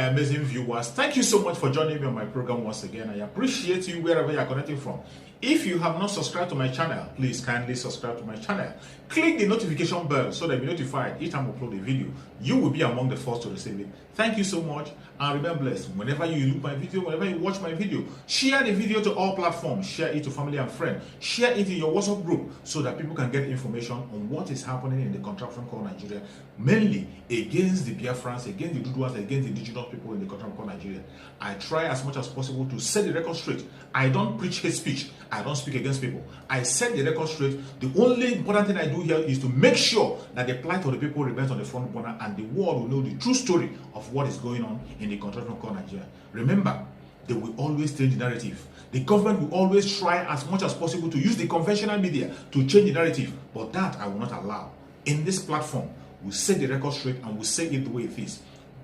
my amazing viewers. Thank you so much for joining me on my program once again. I appreciate you wherever you are connecting from. If you have not subscribed to my channel, please kindly subscribe to my channel. Click the notification bell so that you'll be notified each time I upload a video. You will be among the first to receive it. Thank you so much and remain blessed. Whenever you look my video, whenever you watch my video, share the video to all platforms. Share it to family and friends. Share it in your WhatsApp group so that people can get information on what is happening in the contraption called Nigeria, mainly against the Biafrans, against the Duduas, against the indigenous people in the contraption called Nigeria. I try as much as possible to set the record straight. I don't preach hate speech. I don't speak against people. I set the record straight. The only important thing I do here is to make sure that the plight of the people remains on the front burner and the world will know the true story of what is going on in the contraption called Nigeria. Remember, they will always change the narrative. The government will always try as much as possible to use the conventional media to change the narrative, but that I will not allow. In this platform, we'll set the record straight and we'll say it the way it is.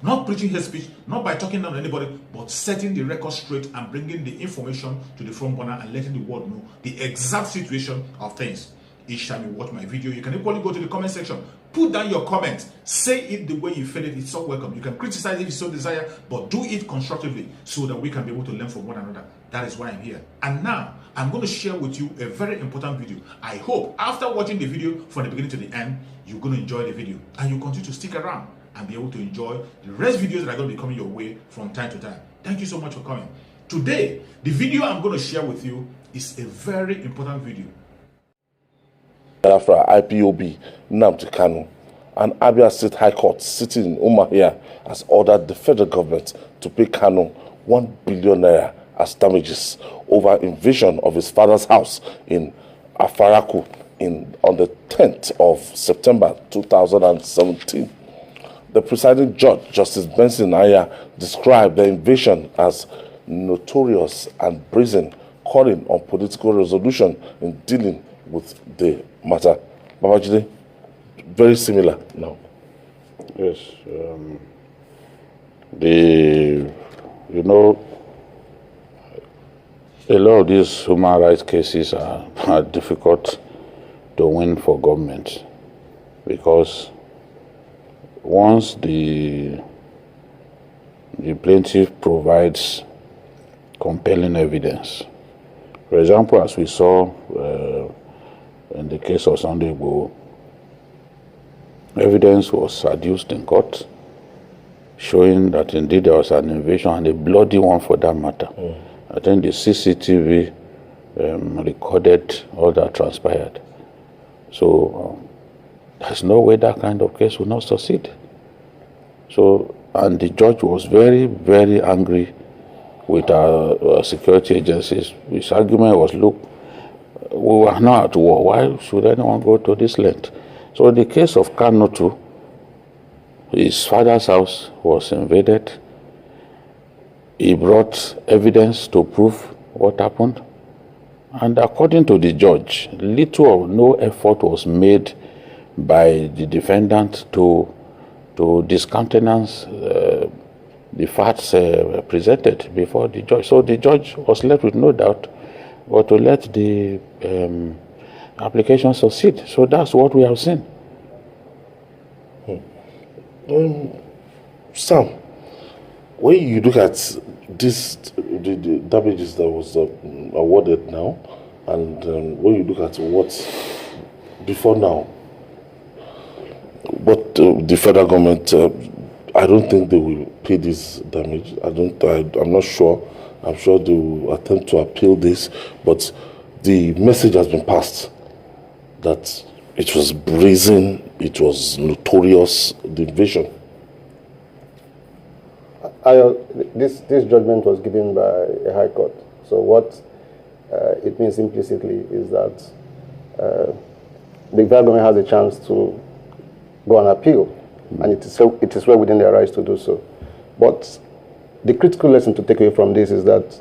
Not preaching hate speech, not by talking down to anybody, but setting the record straight and bringing the information to the front burner and letting the world know the exact situation of things. Each time you watch my video, you can equally go to the comment section, put down your comment, say it the way you feel it. It's so welcome. You can criticize if you so desire, but do it constructively so that we can be able to learn from one another. That is why I'm here. And now, I'm going to share with you a very important video. I hope after watching the video from the beginning to the end, you're going to enjoy the video and you continue to stick around and be able to enjoy the rest videos that are going to be coming your way from time to time. Thank you so much for coming. Today, the video I'm going to share with you is a very important video. Biafra IPOB Nnamdi Kanu, and Abia State High Court sitting in Umuahia has ordered the federal government to pay Kanu 1 billion naira as damages over invasion of his father's house in Afaraku on the 10th of September 2017. The presiding judge, Justice Benson Aya, described the invasion as notorious and brazen, calling on political resolution in dealing with the matter. Babajide, very similar now. Yes, a lot of these human rights cases are difficult to win for government because once the plaintiff provides compelling evidence, for example, as we saw in the case of Sunday Igboho, evidence was adduced in court showing that indeed there was an invasion, and a bloody one for that matter. I think the CCTV recorded all that transpired. So there's no way that kind of case will not succeed. So, and the judge was very, very angry with our security agencies. His argument was, look, we were now at war. Why should anyone go to this length? So in the case of Kanu too, his father's house was invaded. He brought evidence to prove what happened. And according to the judge, little or no effort was made by the defendant to discountenance the facts presented before the judge. So the judge was left with no doubt but to let the application succeed. So that's what we have seen. Sam, when you look at this, the damages that was awarded now, and when you look at what's before now, but the federal government, I don't think they will pay this damage. I'm not sure. I'm sure they will attempt to appeal this, but the message has been passed that it was brazen, it was notorious, the invasion. This judgment was given by a high court. So what it means implicitly is that the government has a chance to go on appeal, and it is well within their rights to do so. But the critical lesson to take away from this is that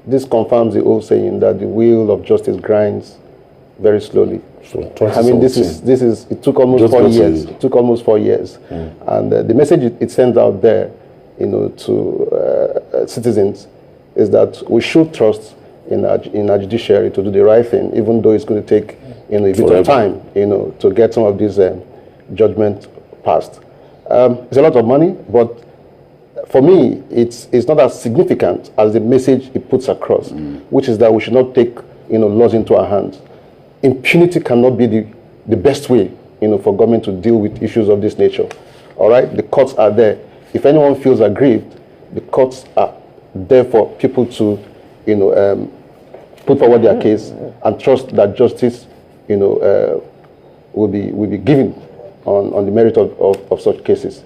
this confirms the old saying that the wheel of justice grinds very slowly. So I mean, it took almost 4 years. It took almost 4 years, and the message it sends out there, to citizens, is that we should trust in our judiciary to do the right thing, even though it's going to take a bit of time, to get some of these judgment passed. It's a lot of money, but for me, it's not as significant as the message it puts across, which is that we should not take laws into our hands. Impunity cannot be the best way for government to deal with issues of this nature. All right, the courts are there. If anyone feels aggrieved, the courts are there for people to put forward their case and trust that justice will be given on the merit of such cases.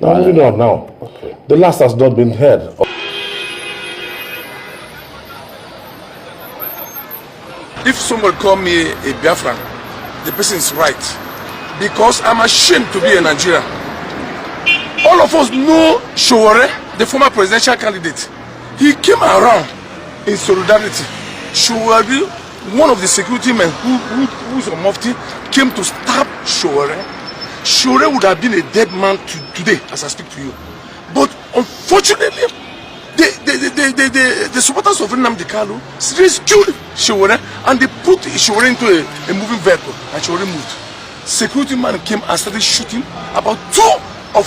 Now, moving on now. Okay. The last has not been heard. If somebody call me a Biafran, the person is right. Because I'm ashamed to be a Nigerian. All of us know Showore, the former presidential candidate. He came around in solidarity. Showore, one of the security men who's a mufti, came to stab Showore. Showore would have been a dead man today as I speak to you. But unfortunately, the supporters of Nnamdi Kanu rescued Showore and they put Showore into a moving vehicle and Showore moved. Security man came and started shooting. About 2 of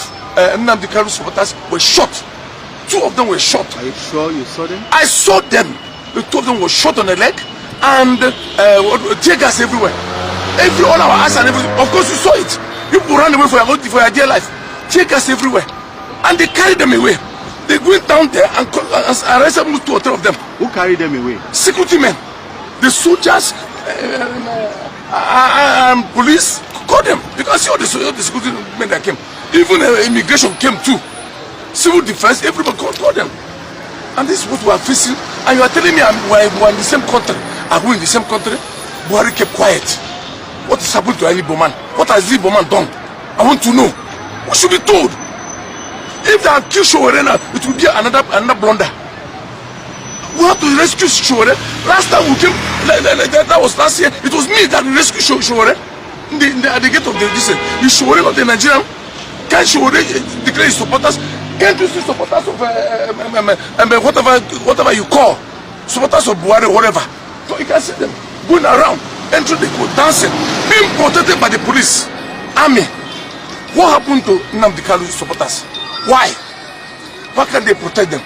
Nnamdi Kanu supporters were shot. 2 of them were shot. Are you sure you saw them? I saw them. The 2 of them were shot on the leg and tear gas everywhere. All our eyes and everything. Of course, you saw it. People ran away for your dear life. Tear gas everywhere. And they carried them away. They went down there and arrested 2 or 3 of them. Who carried them away? Security men. The soldiers and police caught them. Because all the security men that came. Even immigration came too. Civil defense, everybody caught them. And this is what we are facing. And you are telling me we're in the same country. Are we in the same country? Buhari kept quiet. What has happened to any Igbo man? What has the Igbo man done? I want to know. We should be told. If they have killed Showore, it will be another blunder. We have to rescue Showore. Last time we came, that was last year. It was me that rescued Showore at the gate of the distance. Is Showore not a Nigerian? Can Showore declare his supporters? Can't you see supporters of whatever you call supporters of Buhari, whatever? So you can see them going around, entering the court, dancing, being protected by the police, army. What happened to Nnamdi Kanu supporters? Why? Why can't they protect them?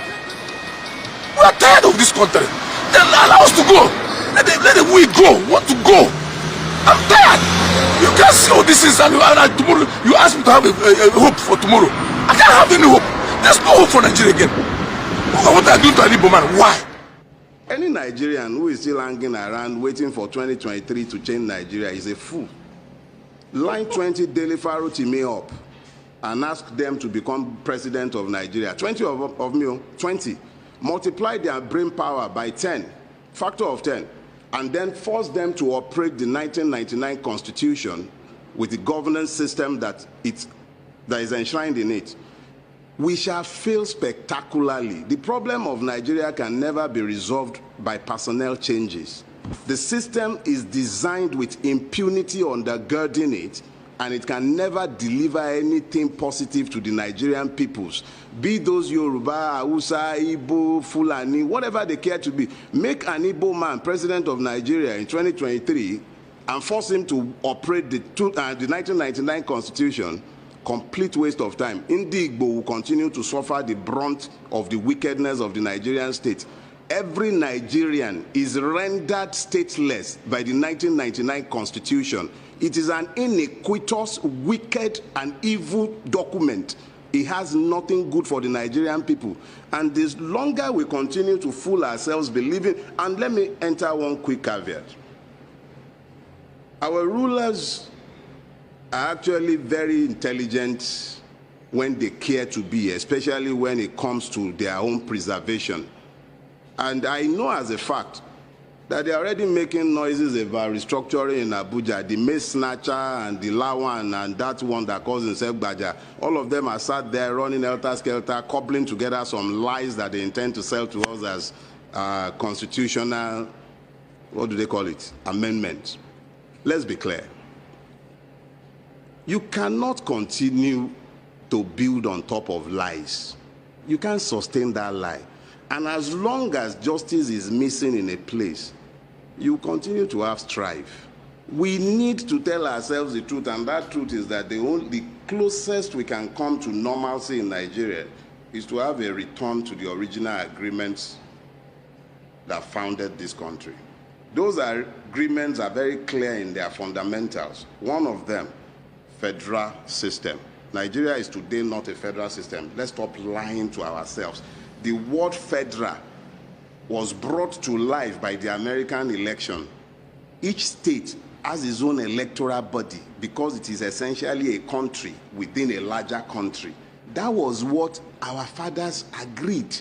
We are tired of this country. Then allow us to go. Let we go. Want to go? I'm tired. You can't see all this is and tomorrow you ask me to have a hope for tomorrow. I can't have any hope. There's no hope for Nigeria again. What are you doing to any man? Why? Any Nigerian who is still hanging around waiting for 2023 to change Nigeria is a fool. Line 20 Daily Faro team me up and ask them to become president of Nigeria. 20 of me, 20. Multiply their brain power by 10, factor of 10, and then force them to operate the 1999 Constitution with the governance system that is enshrined in it. We shall fail spectacularly. The problem of Nigeria can never be resolved by personnel changes. The system is designed with impunity undergirding it, and it can never deliver anything positive to the Nigerian peoples. Be those Yoruba, Hausa, Igbo, Fulani, whatever they care to be. Make an Igbo man president of Nigeria in 2023 and force him to operate the 1999 Constitution. Complete waste of time. Igbo will continue to suffer the brunt of the wickedness of the Nigerian state. Every Nigerian is rendered stateless by the 1999 Constitution. It is an iniquitous, wicked, and evil document. It has nothing good for the Nigerian people. And the longer we continue to fool ourselves believing, and let me enter one quick caveat. Our rulers are actually very intelligent when they care to be, especially when it comes to their own preservation. And I know as a fact that they're already making noises about restructuring in Abuja. The Mace Snatcher and the Lawan and that one that calls himself Baja, all of them are sat there running helter-skelter, cobbling together some lies that they intend to sell to us as constitutional, what do they call it, amendments. Let's be clear. You cannot continue to build on top of lies. You can't sustain that lie. And as long as justice is missing in a place, you continue to have strife. We need to tell ourselves the truth, and that truth is that the closest we can come to normalcy in Nigeria is to have a return to the original agreements that founded this country. Those agreements are very clear in their fundamentals. One of them, federal system. Nigeria is today not a federal system. Let's stop lying to ourselves. The word federal was brought to life by the American election. Each state has its own electoral body because it is essentially a country within a larger country. That was what our fathers agreed.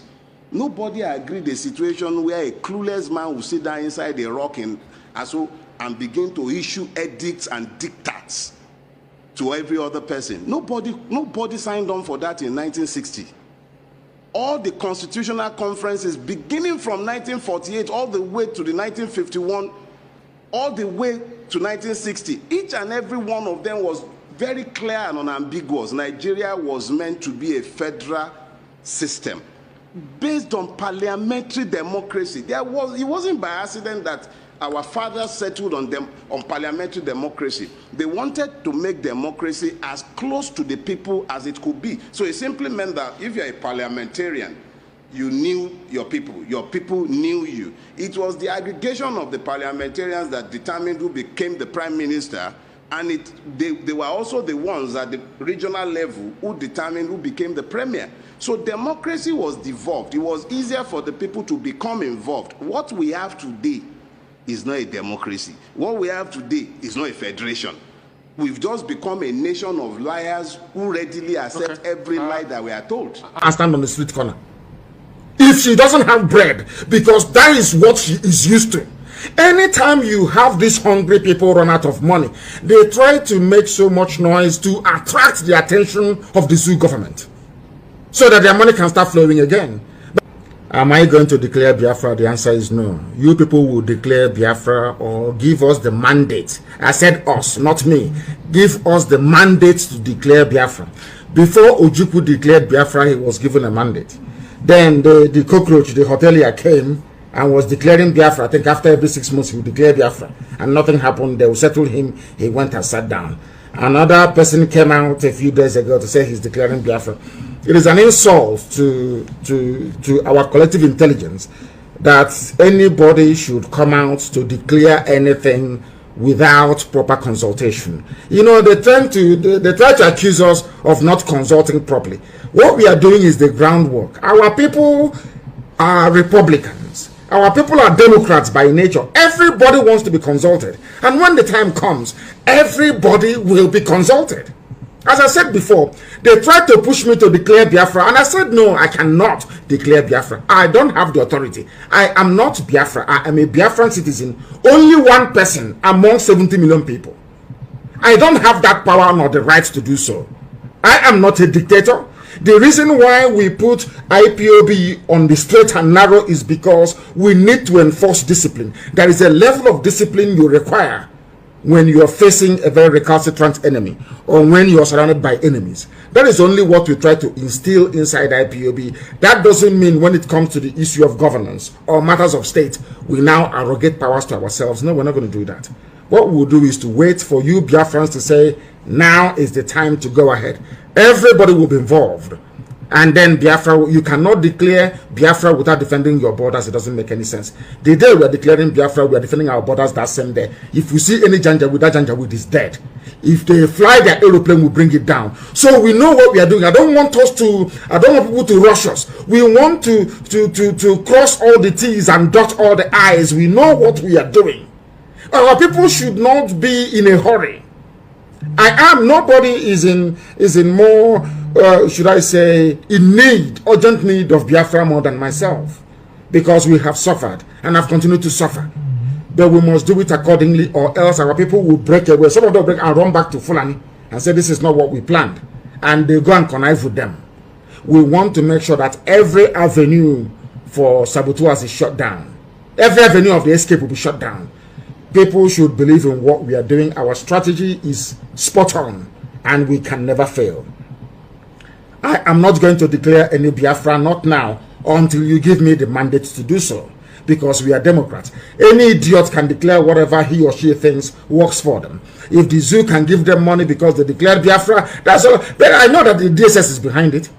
Nobody agreed a situation where a clueless man will sit down inside a rock and begin to issue edicts and diktats to every other person. Nobody signed on for that in 1960. All the constitutional conferences beginning from 1948 all the way to the 1951, all the way to 1960, each and every one of them was very clear and unambiguous. Nigeria was meant to be a federal system based on parliamentary democracy. It wasn't by accident that our fathers settled on parliamentary democracy. They wanted to make democracy as close to the people as it could be. So it simply meant that if you're a parliamentarian, you knew your people knew you. It was the aggregation of the parliamentarians that determined who became the prime minister, and they were also the ones at the regional level who determined who became the premier. So democracy was devolved. It was easier for the people to become involved. What we have today is not a democracy. What we have today is not a federation. We've just become a nation of liars who readily accept every lie that we are told. I stand on the street corner. If she doesn't have bread, because that is what she is used to. Anytime you have these hungry people run out of money, they try to make so much noise to attract the attention of the zoo government so that their money can start flowing again. Am I going to declare Biafra? The answer is no. You people will declare Biafra or give us the mandate. I said us, not me. Give us the mandate to declare Biafra. Before Ojukwu declared Biafra, he was given a mandate. Then the cockroach, the hotelier, came and was declaring Biafra. I think after every 6 months he would declare Biafra. And nothing happened. They will settle him. He went and sat down. Another person came out a few days ago to say he's declaring Biafra. It is an insult to our collective intelligence that anybody should come out to declare anything without proper consultation. You know, they try to accuse us of not consulting properly. What we are doing is the groundwork. Our people are Republicans. Our people are Democrats by nature. Everybody wants to be consulted. And when the time comes, everybody will be consulted. As I said before, they tried to push me to declare Biafra, and I said, no, I cannot declare Biafra. I don't have the authority. I am not Biafra. I am a Biafran citizen. Only one person among 70 million people. I don't have that power nor the right to do so. I am not a dictator. The reason why we put IPOB on the straight and narrow is because we need to enforce discipline. There is a level of discipline you require when you are facing a very recalcitrant enemy or when you are surrounded by enemies. That is only what we try to instill inside IPOB. That doesn't mean when it comes to the issue of governance or matters of state, we now arrogate powers to ourselves. No, we're not going to do that. What we'll do is to wait for you Biafrans to say, now is the time to go ahead. Everybody will be involved. And then Biafra, you cannot declare Biafra without defending your borders. It doesn't make any sense. The day we are declaring Biafra, we are defending our borders that same day. If we see any Janjaweed, that Janjaweed is dead. If they fly their aeroplane, we bring it down. So we know what we are doing. I don't want people to rush us. We want to cross all the T's and dot all the I's. We know what we are doing. Our people should not be in a hurry. Nobody is in more, should I say, urgent need of Biafra more than myself, because we have suffered and have continued to suffer. But we must do it accordingly, or else our people will break away. Some of them break and run back to Fulani and say this is not what we planned, and they go and connive with them. We want to make sure that every avenue for saboteurs is shut down. Every avenue of the escape will be shut down. People should believe in what we are doing. Our strategy is spot on, and we can never fail. I am not going to declare any Biafra, not now, until you give me the mandate to do so. because we are Democrats. Any idiot can declare whatever he or she thinks works for them. If the zoo can give them money because they declared Biafra, that's all. But I know that the DSS is behind it.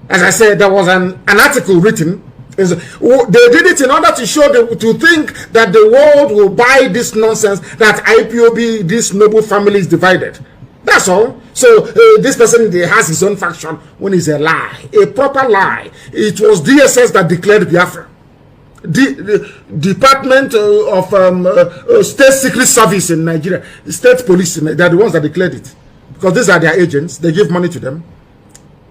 As I said, there was an article written. They did it in order to show to think that the world will buy this nonsense that IPOB, this noble family, is divided. That's all. So this person has his own faction when it's a lie, a proper lie. It was DSS that declared Biafra. The Department of State Secret Service in Nigeria, State Police, they're the ones that declared it, because these are their agents. They give money to them.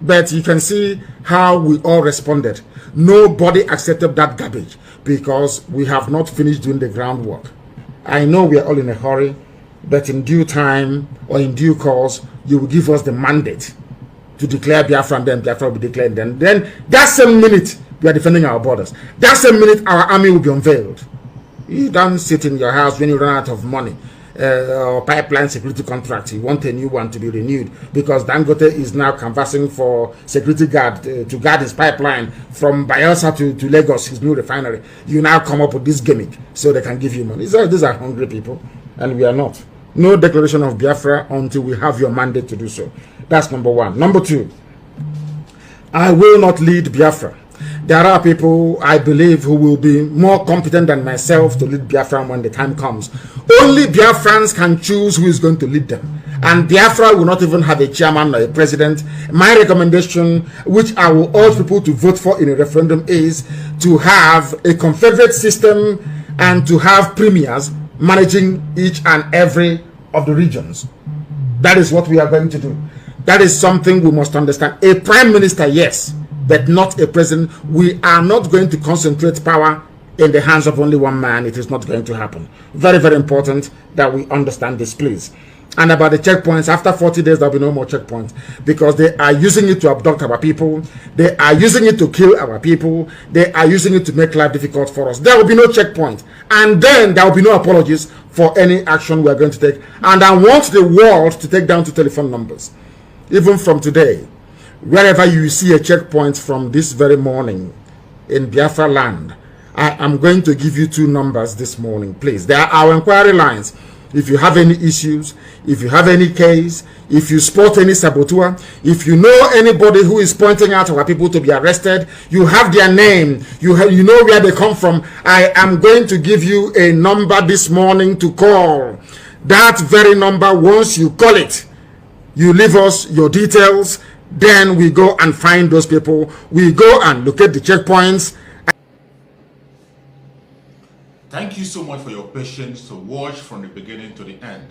But you can see how we all responded. Nobody accepted that garbage because we have not finished doing the groundwork. I know we are all in a hurry, but in due time or in due course, you will give us the mandate to declare Biafra, and then Biafra will be declared. Then that same minute, we are defending our borders. That same minute, our army will be unveiled. You don't sit in your house when you run out of money. Or pipeline security contract, you want a new one to be renewed because Dangote is now canvassing for security guard to guard his pipeline from Bayelsa to Lagos, his new refinery. You now come up with this gimmick so they can give you money. These are hungry people, and we are not. No declaration of Biafra until we have your mandate to do so. That's number one. Number two, I will not lead Biafra. There are people, I believe, who will be more competent than myself to lead Biafra when the time comes. Only Biafrans can choose who is going to lead them. And Biafra will not even have a chairman or a president. My recommendation, which I will urge people to vote for in a referendum, is to have a confederate system and to have premiers managing each and every of the regions. That is what we are going to do. That is something we must understand. A prime minister, yes, but not a president. We are not going to concentrate power in the hands of only one man. It is not going to happen. Very, very important that we understand this, please. And about the checkpoints, after 40 days, there will be no more checkpoints because they are using it to abduct our people. They are using it to kill our people. They are using it to make life difficult for us. There will be no checkpoint. And then there will be no apologies for any action we are going to take. And I want the world to take down 2 telephone numbers. Even from today, wherever you see a checkpoint from this very morning in Biafra land, I am going to give you 2 numbers this morning, please. They are our inquiry lines. If you have any issues, if you have any case, if you spot any saboteur, if you know anybody who is pointing out our people to be arrested, you have their name, you know where they come from, I am going to give you a number this morning to call. That very number, once you call it, you leave us your details, then we go and find those people. We go and locate the checkpoints. Thank you so much for your patience to watch from the beginning to the end.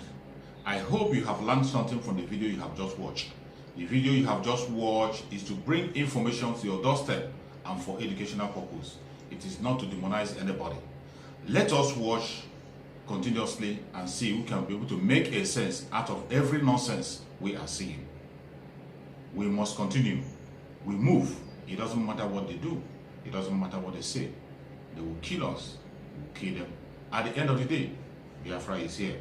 I hope you have learned something from the video you have just watched. The video you have just watched is to bring information to your doorstep and for educational purpose. It is not to demonize anybody. Let us watch continuously and see who can be able to make a sense out of every nonsense we are seeing. We must continue. We move. It doesn't matter what they do. It doesn't matter what they say. They will kill us. We will kill them. At the end of the day, Biafra is here.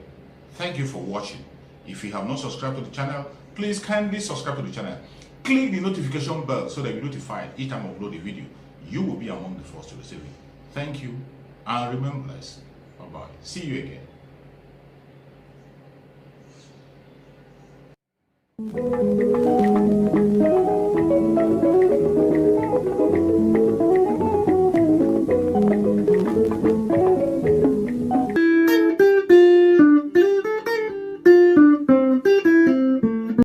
Thank you for watching. If you have not subscribed to the channel, please kindly subscribe to the channel. Click the notification bell so that you're notified each time I upload a video. You will be among the first to receive it. Thank you and remember blessed. Bye-bye. See you again.